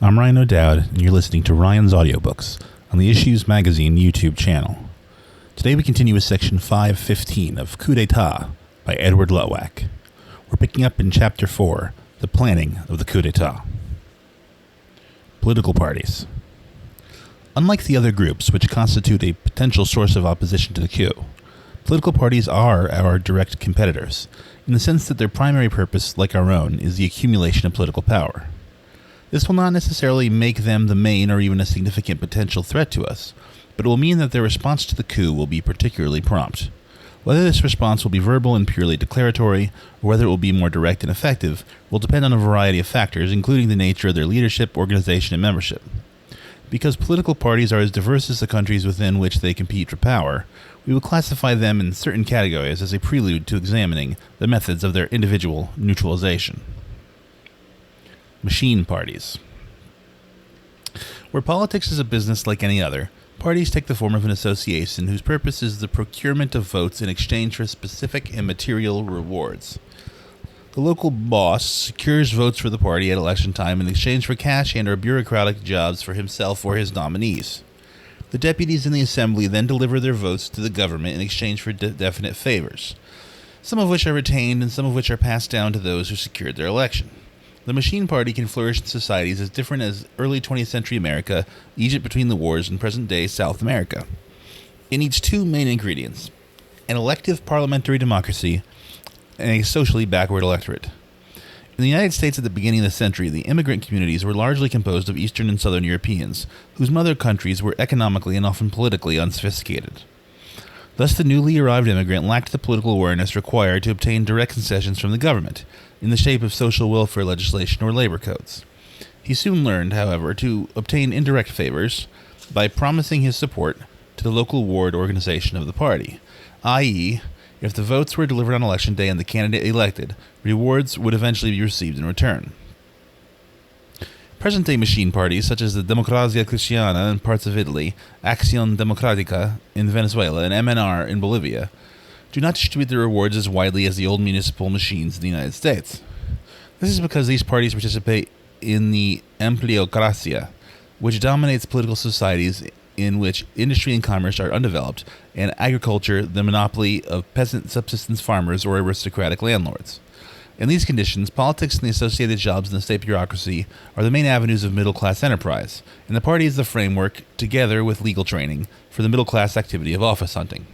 I'm Ryan O'Dowd, and you're listening to Ryan's Audiobooks on the Issues Magazine YouTube channel. Today we continue with section 515 of Coup D'Etat by Edward Luttwak. We're picking up in Chapter 4, The Planning of the Coup D'Etat. Political parties. Unlike the other groups which constitute a potential source of opposition to the coup, political parties are our direct competitors, in the sense that their primary purpose, like our own, is the accumulation of political power. This will not necessarily make them the main or even a significant potential threat to us, but it will mean that their response to the coup will be particularly prompt. Whether this response will be verbal and purely declaratory, or whether it will be more direct and effective, will depend on a variety of factors, including the nature of their leadership, organization, and membership. Because political parties are as diverse as the countries within which they compete for power, we will classify them in certain categories as a prelude to examining the methods of their individual neutralization. Machine parties. Where politics is a business like any other, parties take the form of an association whose purpose is the procurement of votes in exchange for specific and material rewards. The local boss secures votes for the party at election time in exchange for cash and/or bureaucratic jobs for himself or his nominees. The deputies in the assembly then deliver their votes to the government in exchange for definite favors, some of which are retained and some of which are passed down to those who secured their election. The machine party can flourish in societies as different as early 20th century America, Egypt between the wars, and present-day South America. It needs two main ingredients: an elective parliamentary democracy and a socially backward electorate. In the United States at the beginning of the century, the immigrant communities were largely composed of Eastern and Southern Europeans, whose mother countries were economically and often politically unsophisticated. Thus, the newly arrived immigrant lacked the political awareness required to obtain direct concessions from the government, in the shape of social welfare legislation or labor codes. He soon learned, however, to obtain indirect favors by promising his support to the local ward organization of the party, i.e., if the votes were delivered on election day and the candidate elected, rewards would eventually be received in return. Present-day machine parties, such as the Democrazia Cristiana in parts of Italy, Acción Democrática in Venezuela, and MNR in Bolivia, do not distribute their rewards as widely as the old municipal machines in the United States. This is because these parties participate in the ampliocracia, which dominates political societies in which industry and commerce are undeveloped, and agriculture the monopoly of peasant subsistence farmers or aristocratic landlords. In these conditions, politics and the associated jobs in the state bureaucracy are the main avenues of middle-class enterprise, and the party is the framework, together with legal training, for the middle-class activity of office hunting.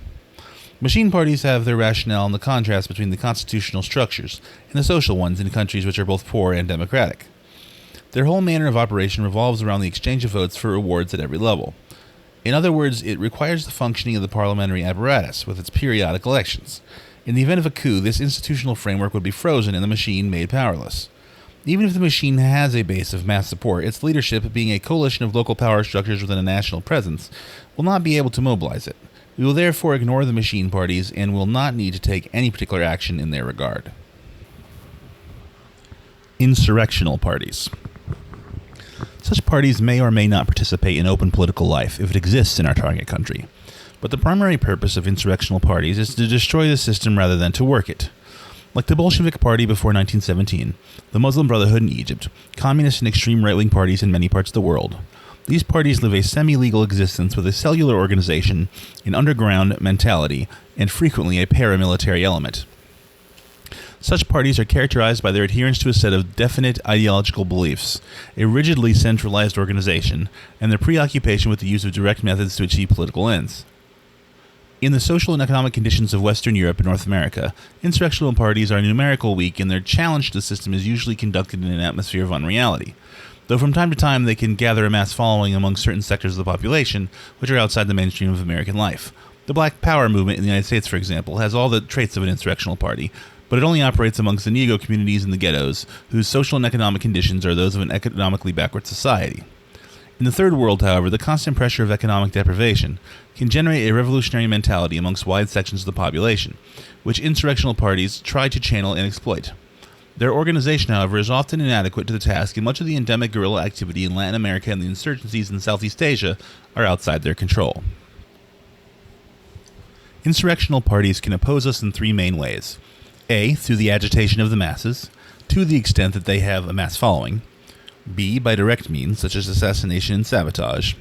Machine parties have their rationale in the contrast between the constitutional structures and the social ones in countries which are both poor and democratic. Their whole manner of operation revolves around the exchange of votes for rewards at every level. In other words, it requires the functioning of the parliamentary apparatus with its periodic elections. In the event of a coup, this institutional framework would be frozen and the machine made powerless. Even if the machine has a base of mass support, its leadership, being a coalition of local power structures within a national presence, will not be able to mobilize it. We will therefore ignore the machine parties and will not need to take any particular action in their regard. Insurrectional parties. Such parties may or may not participate in open political life if it exists in our target country, but the primary purpose of insurrectional parties is to destroy the system rather than to work it. Like the Bolshevik Party before 1917, the Muslim Brotherhood in Egypt, communist and extreme right-wing parties in many parts of the world, these parties live a semi-legal existence with a cellular organization, an underground mentality, and frequently a paramilitary element. Such parties are characterized by their adherence to a set of definite ideological beliefs, a rigidly centralized organization, and their preoccupation with the use of direct methods to achieve political ends. In the social and economic conditions of Western Europe and North America, insurrectional parties are numerically weak, and their challenge to the system is usually conducted in an atmosphere of unreality, though from time to time they can gather a mass following among certain sectors of the population which are outside the mainstream of American life. The Black Power movement in the United States, for example, has all the traits of an insurrectional party, but it only operates amongst the Negro communities in the ghettos, whose social and economic conditions are those of an economically backward society. In the Third World, however, the constant pressure of economic deprivation can generate a revolutionary mentality amongst wide sections of the population, which insurrectional parties try to channel and exploit. Their organization, however, is often inadequate to the task, and much of the endemic guerrilla activity in Latin America and the insurgencies in Southeast Asia are outside their control. Insurrectional parties can oppose us in three main ways. A, through the agitation of the masses, to the extent that they have a mass following. B. By direct means, such as assassination and sabotage.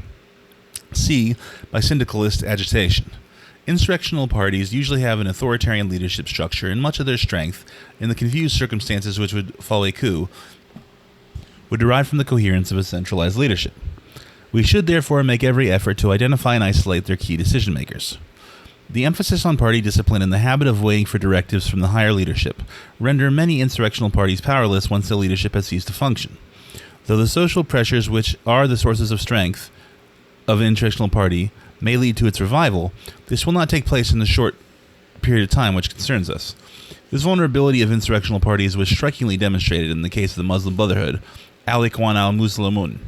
C. By syndicalist agitation. Insurrectional parties usually have an authoritarian leadership structure, and much of their strength, in the confused circumstances which would follow a coup, would derive from the coherence of a centralized leadership. We should therefore make every effort to identify and isolate their key decision-makers. The emphasis on party discipline and the habit of waiting for directives from the higher leadership render many insurrectional parties powerless once the leadership has ceased to function. Though the social pressures which are the sources of strength of an insurrectional party may lead to its revival, this will not take place in the short period of time which concerns us. This vulnerability of insurrectional parties was strikingly demonstrated in the case of the Muslim Brotherhood, Al-Ikhwan al-Muslimun.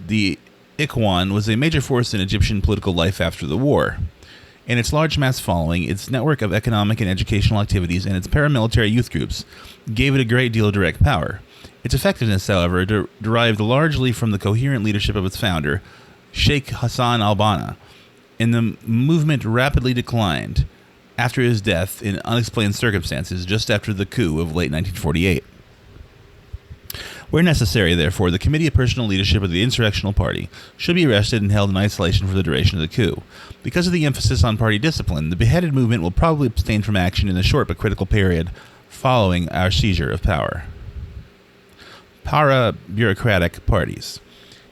The Ikhwan was a major force in Egyptian political life after the war. In its large mass following, its network of economic and educational activities, and its paramilitary youth groups gave it a great deal of direct power. Its effectiveness, however, derived largely from the coherent leadership of its founder, Sheikh Hassan al-Banna, and the movement rapidly declined after his death in unexplained circumstances just after the coup of late 1948. Where necessary, therefore, the Committee of Personal Leadership of the Insurrectional Party should be arrested and held in isolation for the duration of the coup. Because of the emphasis on party discipline, the beheaded movement will probably abstain from action in the short but critical period following our seizure of power. Para-bureaucratic parties.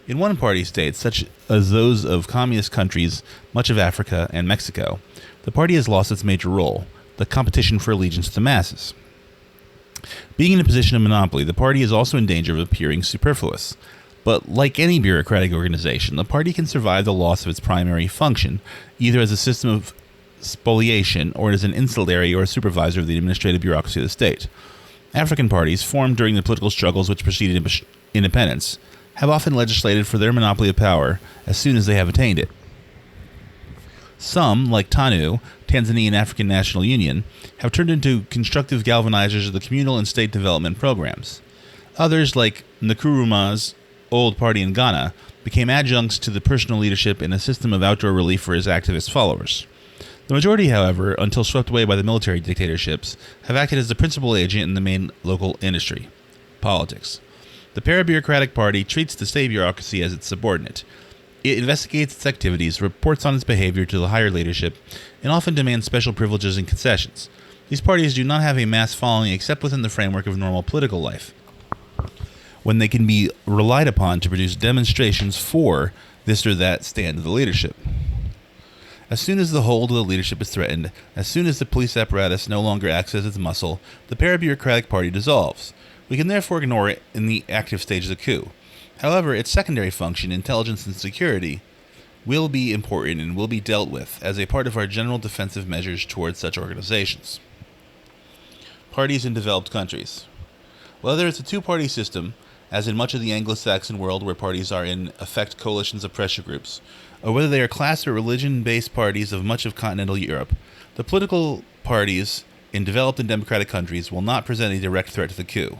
In one-party states, such as those of communist countries, much of Africa, and Mexico, the party has lost its major role, the competition for allegiance to the masses. Being in a position of monopoly, the party is also in danger of appearing superfluous. But like any bureaucratic organization, the party can survive the loss of its primary function, either as a system of spoliation or as an insularity or a supervisor of the administrative bureaucracy of the state. African parties, formed during the political struggles which preceded independence, have often legislated for their monopoly of power as soon as they have attained it. Some, like TANU, Tanzanian African National Union, have turned into constructive galvanizers of the communal and state development programs. Others, like Nkrumah's old party in Ghana, became adjuncts to the personal leadership in a system of outdoor relief for his activist followers. The majority, however, until swept away by the military dictatorships, have acted as the principal agent in the main local industry, politics. The para-bureaucratic party treats the state bureaucracy as its subordinate. It investigates its activities, reports on its behavior to the higher leadership, and often demands special privileges and concessions. These parties do not have a mass following except within the framework of normal political life, when they can be relied upon to produce demonstrations for this or that stand of the leadership. As soon as the hold of the leadership is threatened, as soon as the police apparatus no longer acts as its muscle, the para-bureaucratic party dissolves. We can therefore ignore it in the active stage of the coup. However, its secondary function, intelligence and security, will be important and will be dealt with as a part of our general defensive measures towards such organizations. Parties in developed countries. Whether it's a two-party system, as in much of the Anglo-Saxon world where parties are in effect coalitions of pressure groups, or whether they are class or religion-based parties of much of continental Europe, the political parties in developed and democratic countries will not present a direct threat to the coup.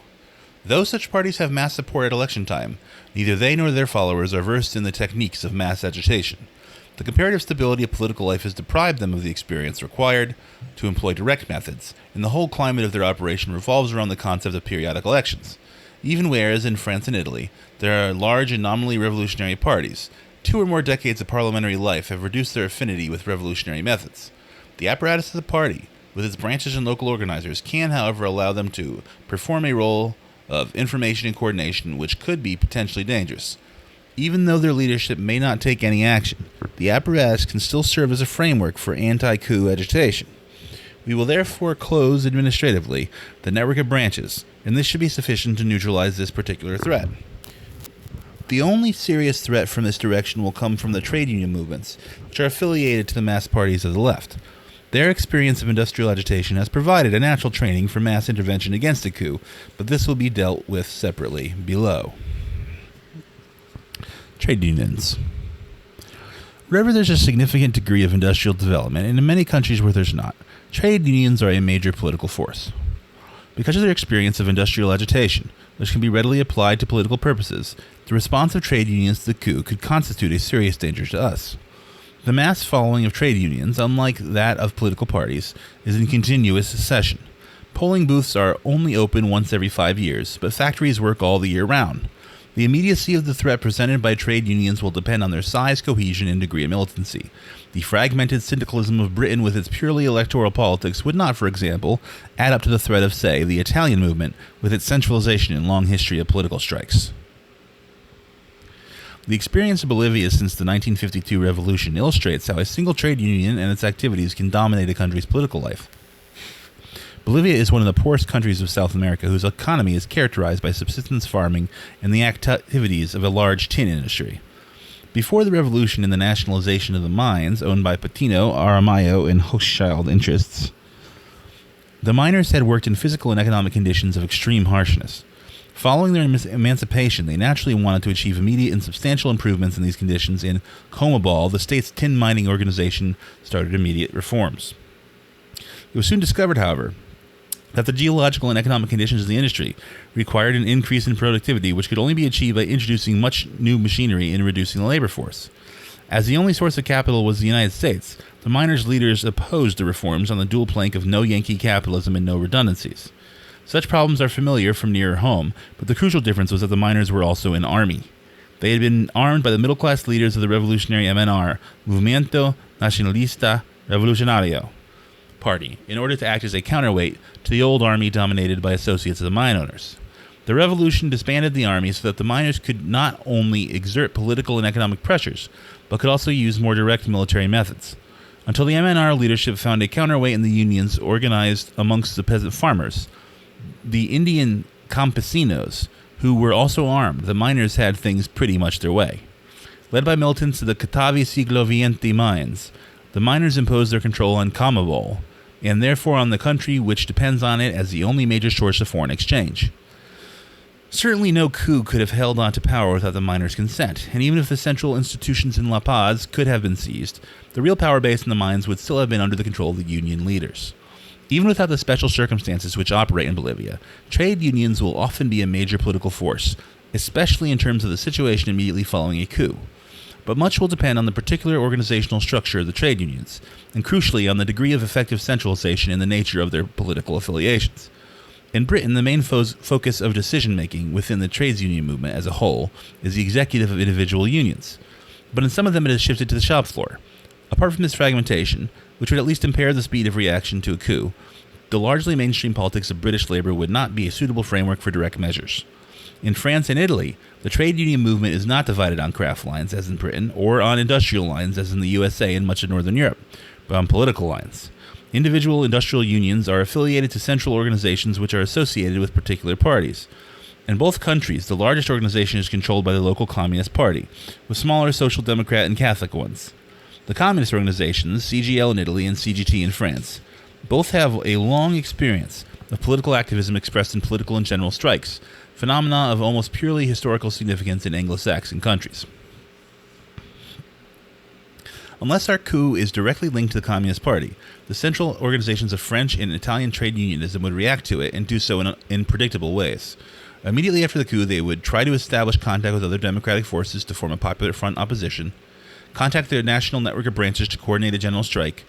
Though such parties have mass support at election time, neither they nor their followers are versed in the techniques of mass agitation. The comparative stability of political life has deprived them of the experience required to employ direct methods, and the whole climate of their operation revolves around the concept of periodic elections. Even whereas in France and Italy, there are large and nominally revolutionary parties, 2 or more decades of parliamentary life have reduced their affinity with revolutionary methods. The apparatus of the party, with its branches and local organizers, can, however, allow them to perform a role of information and coordination which could be potentially dangerous. Even though their leadership may not take any action, the apparatus can still serve as a framework for anti-coup agitation. We will therefore close administratively the network of branches, and this should be sufficient to neutralize this particular threat. The only serious threat from this direction will come from the trade union movements, which are affiliated to the mass parties of the left. Their experience of industrial agitation has provided a natural training for mass intervention against a coup, but this will be dealt with separately below. Trade unions. Wherever there's a significant degree of industrial development, and in many countries where there's not, trade unions are a major political force. Because of their experience of industrial agitation, which can be readily applied to political purposes, the response of trade unions to the coup could constitute a serious danger to us. The mass following of trade unions, unlike that of political parties, is in continuous session. Polling booths are only open once every 5 years, but factories work all the year round. The immediacy of the threat presented by trade unions will depend on their size, cohesion, and degree of militancy. The fragmented syndicalism of Britain with its purely electoral politics would not, for example, add up to the threat of, say, the Italian movement with its centralization and long history of political strikes. The experience of Bolivia since the 1952 revolution illustrates how a single trade union and its activities can dominate a country's political life. Bolivia is one of the poorest countries of South America, whose economy is characterized by subsistence farming and the activities of a large tin industry. Before the revolution and the nationalization of the mines owned by Patino, Aramayo, and Hochschild interests, the miners had worked in physical and economic conditions of extreme harshness. Following their emancipation, they naturally wanted to achieve immediate and substantial improvements in these conditions, and Comabol, the state's tin mining organization, started immediate reforms. It was soon discovered, however, that the geological and economic conditions of the industry required an increase in productivity, which could only be achieved by introducing much new machinery and reducing the labor force. As the only source of capital was the United States, the miners' leaders opposed the reforms on the dual plank of no Yankee capitalism and no redundancies. Such problems are familiar from nearer home, but the crucial difference was that the miners were also an army. They had been armed by the middle-class leaders of the revolutionary MNR, Movimiento Nacionalista Revolucionario Party, in order to act as a counterweight to the old army dominated by associates of the mine owners. The revolution disbanded the army so that the miners could not only exert political and economic pressures, but could also use more direct military methods. Until the MNR leadership found a counterweight in the unions organized amongst the peasant farmers, the Indian campesinos, who were also armed, the miners had things pretty much their way. Led by militants of the Catavi Siglo XX mines, the miners imposed their control on Comabol, and therefore on the country which depends on it as the only major source of foreign exchange. Certainly no coup could have held on to power without the miners' consent, and even if the central institutions in La Paz could have been seized, the real power base in the mines would still have been under the control of the union leaders. Even without the special circumstances which operate in Bolivia, trade unions will often be a major political force, especially in terms of the situation immediately following a coup. But much will depend on the particular organizational structure of the trade unions, and crucially on the degree of effective centralization and the nature of their political affiliations. In Britain, the main focus of decision-making within the trades union movement as a whole is the executive of individual unions, but in some of them it has shifted to the shop floor. Apart from this fragmentation, which would at least impair the speed of reaction to a coup, the largely mainstream politics of British labor would not be a suitable framework for direct measures. In France and Italy, the trade union movement is not divided on craft lines, as in Britain, or on industrial lines, as in the USA and much of Northern Europe, but on political lines. Individual industrial unions are affiliated to central organizations which are associated with particular parties. In both countries, the largest organization is controlled by the local Communist Party, with smaller Social Democrat and Catholic ones. The communist organizations, CGL in Italy and CGT in France, both have a long experience of political activism expressed in political and general strikes, phenomena of almost purely historical significance in Anglo-Saxon countries. Unless our coup is directly linked to the Communist Party, the central organizations of French and Italian trade unionism would react to it and do so in predictable ways. Immediately after the coup, they would try to establish contact with other democratic forces to form a popular front opposition, contact their national network of branches to coordinate a general strike,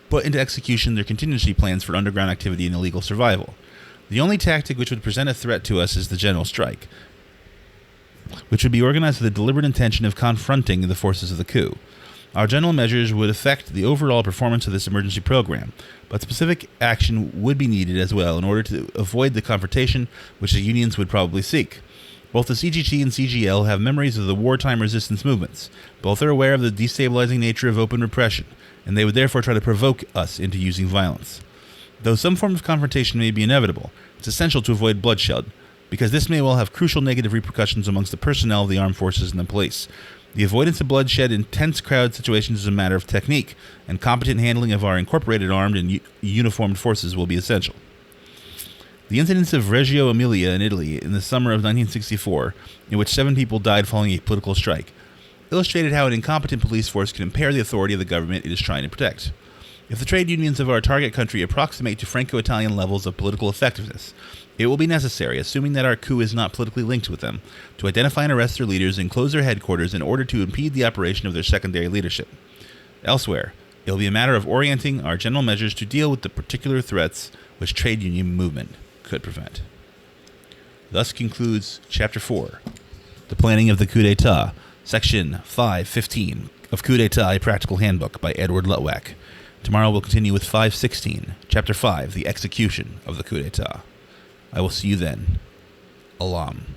put into execution their contingency plans for underground activity and illegal survival. The only tactic which would present a threat to us is the general strike, which would be organized with the deliberate intention of confronting the forces of the coup. Our general measures would affect the overall performance of this emergency program, but specific action would be needed as well in order to avoid the confrontation which the unions would probably seek. Both the CGT and CGL have memories of the wartime resistance movements. Both are aware of the destabilizing nature of open repression, and they would therefore try to provoke us into using violence. Though some form of confrontation may be inevitable, it's essential to avoid bloodshed, because this may well have crucial negative repercussions amongst the personnel of the armed forces and the police. The avoidance of bloodshed in tense crowd situations is a matter of technique, and competent handling of our incorporated armed and uniformed forces will be essential. The incidents of Reggio Emilia in Italy in the summer of 1964, in which 7 people died following a political strike, illustrated how an incompetent police force can impair the authority of the government it is trying to protect. If the trade unions of our target country approximate to Franco-Italian levels of political effectiveness, it will be necessary, assuming that our coup is not politically linked with them, to identify and arrest their leaders and close their headquarters in order to impede the operation of their secondary leadership. Elsewhere, it will be a matter of orienting our general measures to deal with the particular threats which trade union movement could prevent. Thus concludes Chapter 4, The Planning of the Coup D'Etat, Section 515 of Coup D'Etat, a Practical Handbook by Edward Luttwak. Tomorrow we'll continue with 516, Chapter 5, the Execution of the Coup D'Etat. I will see you then. Alam.